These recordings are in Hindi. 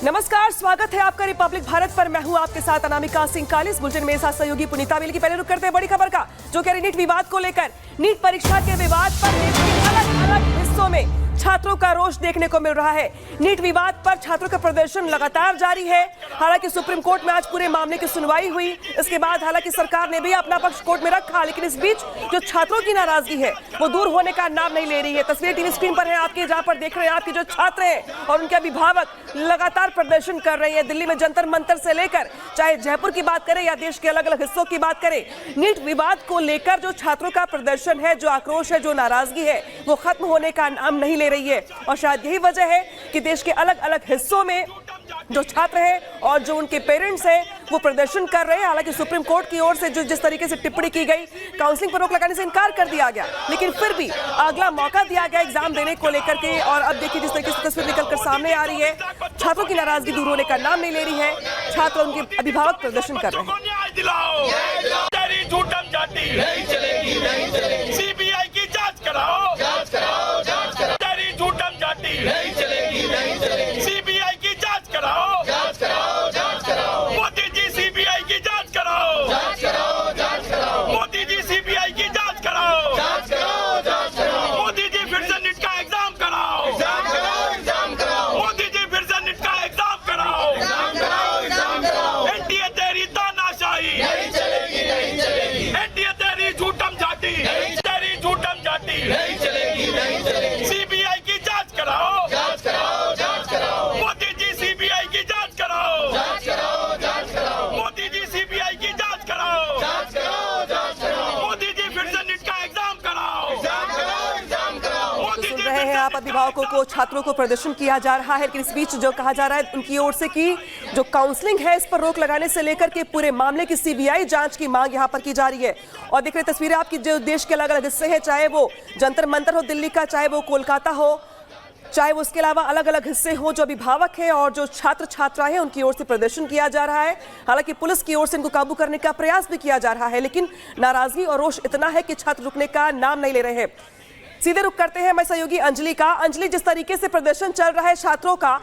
नमस्कार, स्वागत है आपका रिपब्लिक भारत पर। मैं हूं आपके साथ अनामिका सिंह कालिस। बुलेटिन में साथ सहयोगी पुनीता बेली की। पहले रुक करते हैं बड़ी खबर का, जो कह रही नीट विवाद को लेकर। नीट परीक्षा के विवाद पर अलग अलग हिस्सों में छात्रों का रोष देखने को मिल रहा है। नीट विवाद पर छात्रों का प्रदर्शन लगातार जारी है। हालांकि सुप्रीम कोर्ट में आज पूरे मामले की सुनवाई हुई। इसके बाद हालांकि सरकार ने भी अपना पक्ष कोर्ट में रखा, लेकिन इस बीच जो छात्रों की नाराजगी है वो दूर होने का नाम नहीं ले रही है। तस्वीरें टीवी स्क्रीन पर है आपके, जहां पर देख रहे हैं आपके जो छात्र हैं और उनके अभिभावक लगातार प्रदर्शन कर रहे हैं। दिल्ली में जंतर मंतर से लेकर चाहे जयपुर की बात करें या देश के अलग अलग हिस्सों की बात करें, नीट विवाद को लेकर जो छात्रों का प्रदर्शन है, जो आक्रोश है, जो नाराजगी है, वो खत्म होने का नाम नहीं ले रही है। और शायद यही वजह है कि देश के अलग अलग हिस्सों में जो छात्र हैं और जो उनके पेरेंट्स हैं वो प्रदर्शन कर रहे हैं। हालांकि सुप्रीम कोर्ट की ओर से जिस तरीके से टिप्पणी की गई, काउंसलिंग पर रोक लगाने से इनकार कर दिया गया, लेकिन फिर भी अगला मौका दिया गया एग्जाम देने को लेकर के। और अब देखिए जिस तरीके से तस्वीर निकलकर सामने आ रही है, छात्रों की नाराजगी दूर होने का नाम नहीं ले रही है। छात्र और उनके अभिभावक प्रदर्शन कर रहे हैं। सीबीआई की जांच कराओ, सीबीआई की जांच कराओ, मोदी जी सीबीआई की जांच कराओ, मोदी जी सीबीआई की जांच कराओ, मोदी जी फिर से नीट का एग्जाम कराओ, मोदी जी फिर से नीट का एग्जाम कराओ। एनडीए तेरी तानाशाही, एनडीए तेरी झूठम झाटी, तेरी झूठम झाटी। सीबीआई की जांच कराओ, मोदी जी सीबीआई की जांच कराओ, मोदी जी सीबीआई की जांच कराओ, मोदी जी फिर से नीट का एग्जाम कराओ। सुन रहे हैं आप अभिभावकों को, छात्रों को प्रदर्शन किया जा रहा है। लेकिन इस बीच जो कहा जा रहा है उनकी ओर से कि जो काउंसलिंग है इस पर रोक लगाने से लेकर के पूरे मामले की सीबीआई जांच की मांग यहां पर की जा रही है। और देख रहे तस्वीरें आपकी, जो देश के अलग अलग हिस्से हैं, चाहे वो जंतर मंतर हो दिल्ली का, चाहे वो कोलकाता हो, चाहे वो उसके अलावा अलग अलग हिस्से हो, जो अभिभावक हैं और जो छात्र छात्राएं हैं उनकी ओर से प्रदर्शन किया जा रहा है। हालांकि पुलिस की ओर से इनको काबू करने का प्रयास भी किया जा रहा है, लेकिन नाराजगी और रोष इतना है कि छात्र रुकने का नाम नहीं ले रहे हैं। सीधे रुक करते हैं मैं सहयोगी अंजलि का। अंजलि, जिस तरीके से प्रदर्शन चल रहा है छात्रों का,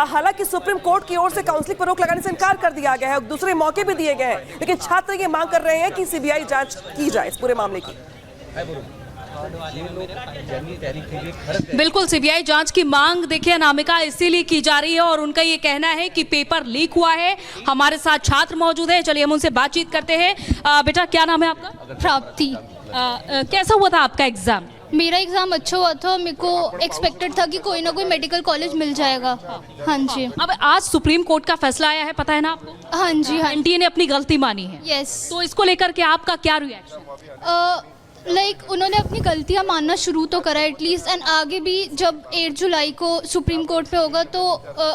हालांकि सुप्रीम कोर्ट की ओर से काउंसलिंग पर रोक लगाने से इनकार कर दिया गया है, दूसरे मौके भी दिए गए हैं, लेकिन छात्र ये मांग कर रहे हैं कि सीबीआई जांच की जाए इस पूरे मामले की। बिल्कुल, सीबीआई जांच की मांग देखिए अनामिका इसीलिए की जा रही है और उनका ये कहना है कि पेपर लीक हुआ है। हमारे साथ छात्र मौजूद हैं, चलिए हम उनसे बातचीत करते हैं। बेटा, क्या नाम है आपका? प्राप्ति। कैसा हुआ था आपका एग्जाम? मेरा एग्जाम अच्छा हुआ था। मेरे को एक्सपेक्टेड था कि कोई ना कोई मेडिकल कॉलेज मिल जाएगा। हाँ जी। अब आज सुप्रीम कोर्ट का फैसला आया है, पता है ना आपको? हाँ जी। हाँ, एनटीए ने अपनी गलती मानी है। यस। तो इसको लेकर के आपका क्या रिएक्शन? उन्होंने अपनी गलतियां मानना शुरू तो करा एटलीस्ट, एंड आगे भी जब 8 जुलाई को सुप्रीम कोर्ट पे होगा तो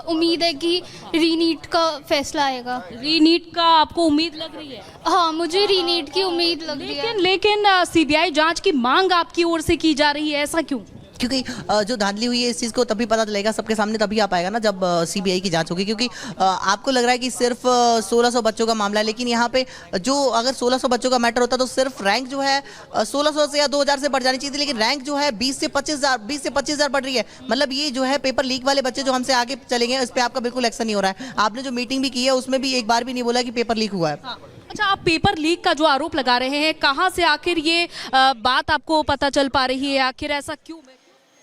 उम्मीद है कि रीनीट का फैसला आएगा। रीनीट का आपको उम्मीद लग रही है? हाँ, मुझे रीनीट की उम्मीद लग रही है। लेकिन सीबीआई जांच की मांग आपकी ओर से की जा रही है, ऐसा क्यों? क्योंकि जो धांधली हुई है इस चीज़ को तभी पता चलेगा सबके सामने, तभी आ पाएगा ना जब सीबीआई की जांच होगी। क्योंकि आपको लग रहा है कि सिर्फ 1600 बच्चों का मामला है, लेकिन यहाँ पे जो अगर 1600 बच्चों का मैटर होता तो सिर्फ रैंक जो है 1600 से या 2000 से बढ़ जानी चाहिए थी, लेकिन रैंक जो है 20 से 25,000 बढ़ रही है। मतलब ये जो है पेपर लीक वाले बच्चे जो हमसे आगे चलेंगे, इस पर आपका बिल्कुल एक्शन नहीं हो रहा है। आपने जो मीटिंग भी की है उसमें भी एक बार भी नहीं बोला कि पेपर लीक हुआ है। अच्छा, आप पेपर लीक का जो आरोप लगा रहे हैं, कहाँ से आखिर ये बात आपको पता चल पा रही है? आखिर ऐसा क्यों?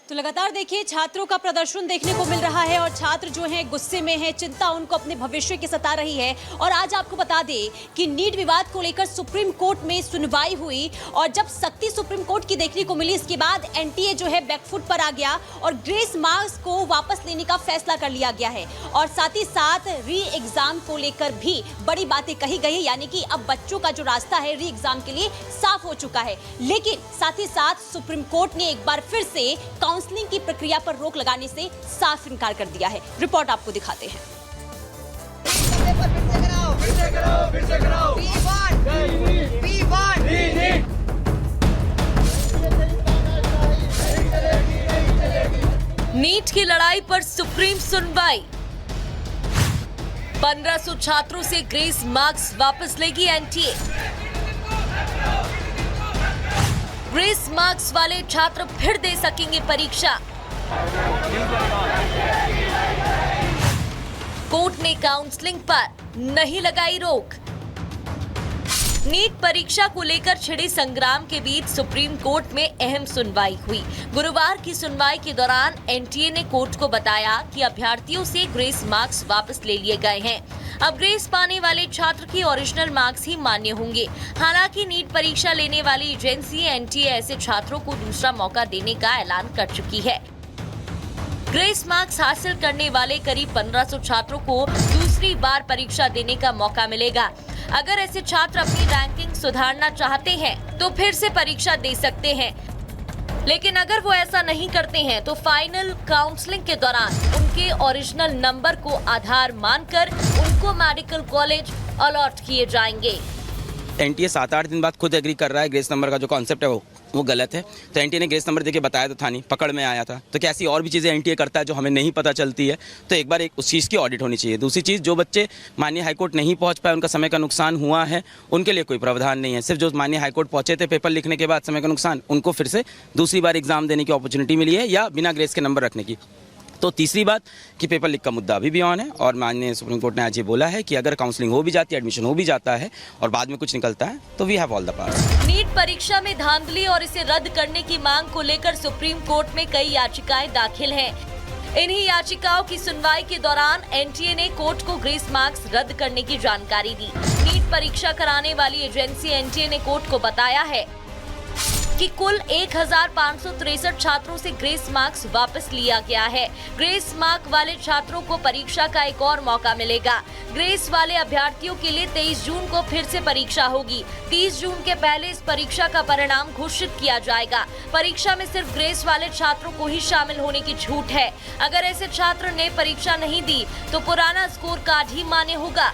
तो लगातार देखिए छात्रों का प्रदर्शन देखने को मिल रहा है और छात्र जो हैं गुस्से में हैं, चिंता उनको अपने भविष्य की सता रही है। और आज आपको बता दें कि नीट विवाद को लेकर सुप्रीम कोर्ट में सुनवाई हुई और जब सख्ती सुप्रीम कोर्ट की देखने को मिली, इसके बाद एनटीए जो है बैकफुट पर आ गया और ग्रेस मार्क्स को वापस लेने का फैसला कर लिया गया है। और साथ ही साथ री एग्जाम को लेकर भी बड़ी बातें कही गई, यानी कि अब बच्चों का जो रास्ता है री एग्जाम के लिए साफ हो चुका है। लेकिन साथ ही साथ सुप्रीम कोर्ट ने एक बार फिर से काउंसलिंग की प्रक्रिया पर रोक लगाने से साफ इनकार कर दिया है। रिपोर्ट आपको दिखाते हैं। नीट की लड़ाई पर सुप्रीम सुनवाई। 1500 छात्रों से ग्रेस मार्क्स वापस लेगी एनटीए। ग्रेस मार्क्स वाले छात्र फिर दे सकेंगे परीक्षा। कोर्ट ने काउंसलिंग पर नहीं लगाई रोक। नीट परीक्षा को लेकर छिड़े संग्राम के बीच सुप्रीम कोर्ट में अहम सुनवाई हुई। गुरुवार की सुनवाई के दौरान एनटीए ने कोर्ट को बताया कि अभ्यर्थियों से ग्रेस मार्क्स वापस ले लिए गए हैं। अब ग्रेस पाने वाले छात्र की ओरिजिनल मार्क्स ही मान्य होंगे। हालांकि नीट परीक्षा लेने वाली एजेंसी एनटीए ऐसे छात्रों को दूसरा मौका देने का ऐलान कर चुकी है। ग्रेस मार्क्स हासिल करने वाले करीब 1500 छात्रों को दूसरी बार परीक्षा देने का मौका मिलेगा। अगर ऐसे छात्र अपनी रैंकिंग सुधारना चाहते हैं तो फिर से परीक्षा दे सकते हैं, लेकिन अगर वो ऐसा नहीं करते हैं तो फाइनल काउंसलिंग के दौरान उनके ओरिजिनल नंबर को आधार मानकर उनको मेडिकल कॉलेज अलॉट किए जाएंगे। एनटीए 7-8 दिन बाद खुद एग्री कर रहा है ग्रेस नंबर का जो कॉन्सेप्ट है वो गलत है। तो एनटीए ने ग्रेस नंबर देके बताया तो था नहीं, पकड़ में आया था। तो क्या ऐसी और भी चीज़ें एनटीए करता है जो हमें नहीं पता चलती है? तो एक बार उस चीज़ की ऑडिट होनी चाहिए। दूसरी चीज़, जो बच्चे माननीय हाईकोर्ट नहीं पहुंच पाए, उनका समय का नुकसान हुआ है, उनके लिए कोई प्रावधान नहीं है। सिर्फ जो माननीय हाईकोर्ट पहुंचे थे पेपर लिखने के बाद समय का नुकसान, उनको फिर से दूसरी बार एग्जाम देने की अपॉर्चुनिटी मिली है या बिना ग्रेस के नंबर रखने की। तो तीसरी बात कि पेपर लीक का मुद्दा अभी भी ऑन है और माननीय सुप्रीम कोर्ट ने आज ये बोला है कि अगर काउंसलिंग हो भी जाती है, एडमिशन हो भी जाता है और बाद में कुछ निकलता है तो we have all the power. NEET परीक्षा में धांधली और इसे रद्द करने की मांग को लेकर सुप्रीम कोर्ट में कई याचिकाएं दाखिल हैं। इन्हीं याचिकाओं की सुनवाई के दौरान एनटीए ने कोर्ट को ग्रेस मार्क्स रद्द करने की जानकारी दी। नीट परीक्षा कराने वाली एजेंसी एनटीए ने कोर्ट को बताया है कि कुल 1563 छात्रों से ग्रेस मार्क्स वापस लिया गया है। ग्रेस मार्क वाले छात्रों को परीक्षा का एक और मौका मिलेगा। ग्रेस वाले अभ्यर्थियों के लिए 23 जून को फिर से परीक्षा होगी। 30 जून के पहले इस परीक्षा का परिणाम घोषित किया जाएगा। परीक्षा में सिर्फ ग्रेस वाले छात्रों को ही शामिल होने की छूट है। अगर ऐसे छात्र ने परीक्षा नहीं दी तो पुराना स्कोर कार्ड ही मान्य होगा।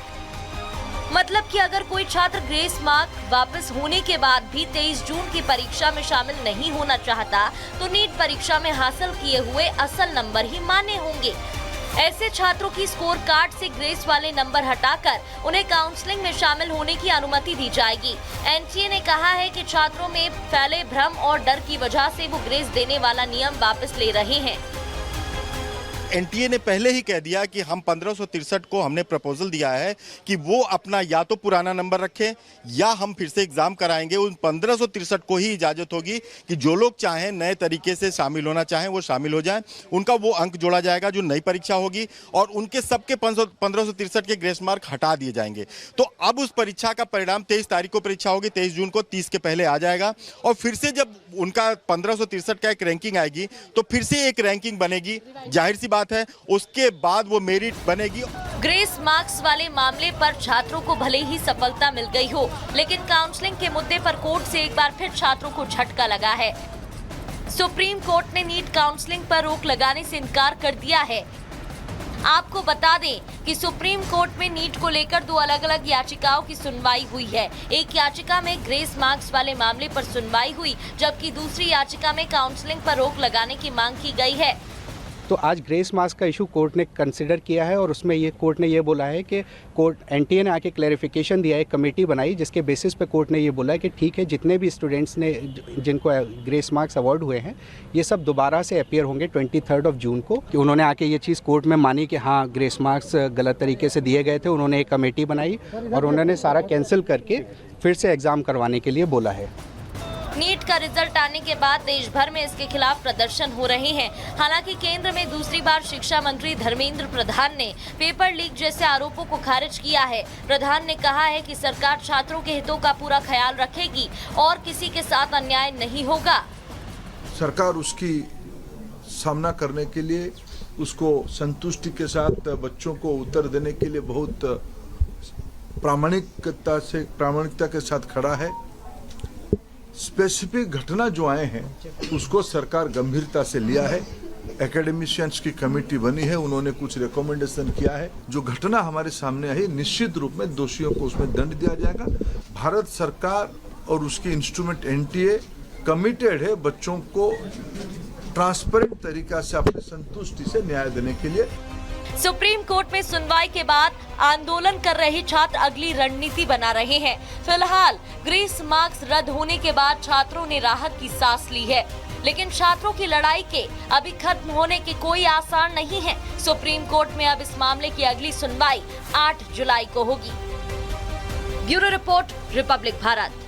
मतलब कि अगर कोई छात्र ग्रेस मार्क वापस होने के बाद भी 23 जून की परीक्षा में शामिल नहीं होना चाहता तो नीट परीक्षा में हासिल किए हुए असल नंबर ही मान्य होंगे। ऐसे छात्रों की स्कोर कार्ड से ग्रेस वाले नंबर हटाकर उन्हें काउंसलिंग में शामिल होने की अनुमति दी जाएगी। एनटीए ने कहा है कि छात्रों में फैले भ्रम और डर की वजह से वो ग्रेस देने वाला नियम वापस ले रहे हैं। एनटीए ने पहले ही कह दिया कि हम 1563 को हमने प्रपोजल दिया है कि वो अपना या तो पुराना नंबर रखें या हम फिर से एग्जाम कराएंगे। उन 1563 को ही इजाजत होगी कि जो लोग चाहें नए तरीके से शामिल होना चाहें वो शामिल हो जाएं। उनका वो अंक जोड़ा जाएगा जो नई परीक्षा होगी और उनके सबके 1563 के ग्रेस मार्क हटा दिए जाएंगे। तो अब उस परीक्षा का परिणाम 23 तारीख को परीक्षा होगी, 23 जून को 30 के पहले आ जाएगा और फिर से जब उनका 1563 का एक रैंकिंग आएगी तो फिर से एक रैंकिंग बनेगी। जाहिर सी है, उसके बाद वो मेरिट बनेगी। ग्रेस मार्क्स वाले मामले पर छात्रों को भले ही सफलता मिल गई हो, लेकिन काउंसलिंग के मुद्दे पर कोर्ट से एक बार फिर छात्रों को झटका लगा है। सुप्रीम कोर्ट ने नीट काउंसलिंग पर रोक लगाने से इनकार कर दिया है। आपको बता दें कि सुप्रीम कोर्ट में नीट को लेकर 2 अलग-अलग याचिकाओं की सुनवाई हुई है। एक याचिका में ग्रेस मार्क्स वाले मामले पर सुनवाई हुई, जबकि दूसरी याचिका में काउंसलिंग पर रोक लगाने की मांग की गई है। तो आज ग्रेस मार्क्स का इशू कोर्ट ने कंसिडर किया है और उसमें ये कोर्ट ने ये बोला है कि कोर्ट एनटीए ने आके क्लैरिफिकेशन दिया है, कमेटी बनाई जिसके बेसिस पे कोर्ट ने ये बोला है कि ठीक है, जितने भी स्टूडेंट्स ने जिनको ग्रेस मार्क्स अवार्ड हुए हैं ये सब दोबारा से अपीयर होंगे 23 जून को। कि उन्होंने आके ये चीज़ कोर्ट में मानी कि हाँ ग्रेस मार्क्स गलत तरीके से दिए गए थे। उन्होंने एक कमेटी बनाई और उन्होंने सारा कैंसिल करके फिर से एग्ज़ाम करवाने के लिए बोला है। नीट का रिजल्ट आने के बाद देश भर में इसके खिलाफ प्रदर्शन हो रहे हैं। हालांकि केंद्र में दूसरी बार शिक्षा मंत्री धर्मेंद्र प्रधान ने पेपर लीक जैसे आरोपों को खारिज किया है। प्रधान ने कहा है कि सरकार छात्रों के हितों का पूरा ख्याल रखेगी और किसी के साथ अन्याय नहीं होगा। सरकार उसकी सामना करने के लिए, उसको संतुष्टि के साथ बच्चों को उत्तर देने के लिए बहुत प्रामाणिकता के साथ खड़ा है। स्पेसिफिक घटना जो आए हैं उसको सरकार गंभीरता से लिया है। एकेडमिशियंस की कमेटी बनी है, उन्होंने कुछ रिकमेंडेशन किया है। जो घटना हमारे सामने आई निश्चित रूप में दोषियों को उसमें दंड दिया जाएगा। भारत सरकार और उसकी इंस्ट्रूमेंट एनटीए कमिटेड है बच्चों को ट्रांसपेरेंट तरीका से अपनी संतुष्टि से न्याय देने के लिए। सुप्रीम कोर्ट में सुनवाई के बाद आंदोलन कर रहे छात्र अगली रणनीति बना रहे हैं। फिलहाल ग्रेस मार्क्स रद्द होने के बाद छात्रों ने राहत की सांस ली है। लेकिन छात्रों की लड़ाई के अभी खत्म होने के कोई आसार नहीं है। सुप्रीम कोर्ट में अब इस मामले की अगली सुनवाई 8 जुलाई को होगी। Bureau report, Republic Bharat.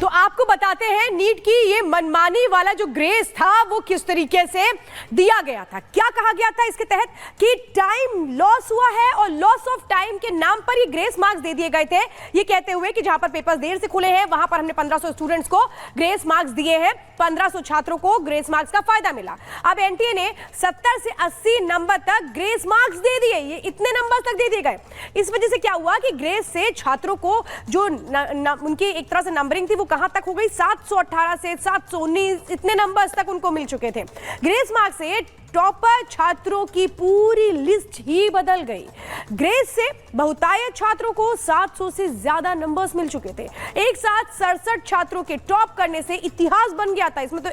तो आपको बताते हैं नीट की ये मनमानी वाला जो ग्रेस था वो किस तरीके से दिया गया था। क्या कहा गया था इसके तहत कि टाइम लॉस हुआ है और लॉस ऑफ टाइम के नाम पर ये ग्रेस मार्क्स दे दिए गए थे, ये कहते हुए कि जहां पर पेपर देर से खुले हैं वहां पर हमने 1500 स्टूडेंट्स को ग्रेस मार्क्स दिए हैं, 1500 छात्रों को ग्रेस मार्क्स का फायदा मिला। अब एनटीए ने 70 से 80 नंबर तक ग्रेस मार्क्स दे दिए, ये इतने नंबर तक दे दिए गए। इस वजह से क्या हुआ कि ग्रेस से छात्रों को जो उनकी एक तरह से नंबरिंग थी वो कहां तक हो गई, 718 से 719 इतने नंबर्स तक उनको मिल चुके थे। ग्रेस मार्क्स से टॉपर छात्रों की पूरी लिस्ट ही बदल गई। ग्रेस से बहुतायत छात्रों को 700 से ज्यादा नंबर्स मिल चुके थे। एक साथ 67 छात्रों के टॉप करने से इतिहास बन गया था। इसमें तो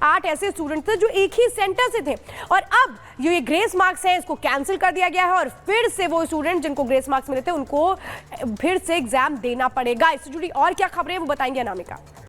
8 ऐसे स्टूडेंट थे जो एक ही सेंटर से थे और अब ये ग्रेस मार्क्स है इसको कैंसिल कर दिया गया है और फिर से वो स्टूडेंट जिनको ग्रेस मार्क्स मिले थे उनको फिर से एग्जाम देना पड़ेगा। इससे जुड़ी और क्या खबरें वो बताएंगे अनामिका।